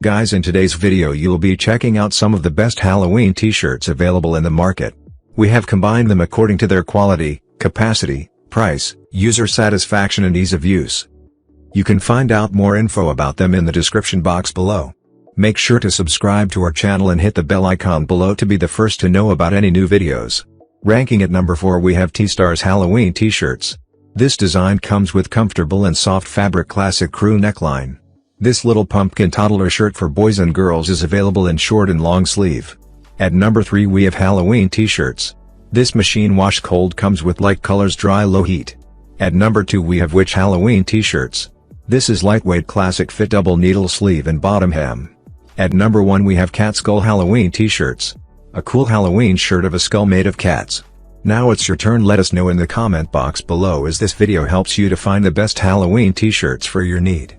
Guys, in today's video you'll be checking out some of the best Halloween t-shirts available in the market. We have combined them according to their quality, capacity, price, user satisfaction and ease of use. You can find out more info about them in the description box below. Make sure to subscribe to our channel and hit the bell icon below to be the first to know about any new videos. Ranking at number 4 we have T-Star's Halloween t-shirts. This design comes with comfortable and soft fabric classic crew neckline. This little pumpkin toddler shirt for boys and girls is available in short and long sleeve. At number 3 we have Halloween t-shirts. This machine wash cold comes with light colors, dry, low heat. At number 2 we have Witch Halloween t-shirts. This is lightweight classic fit double needle sleeve and bottom hem. At number 1 we have Cat Skull Halloween t-shirts. A cool Halloween shirt of a skull made of cats. Now it's your turn. Let us know in the comment box below as this video helps you to find the best Halloween t-shirts for your need.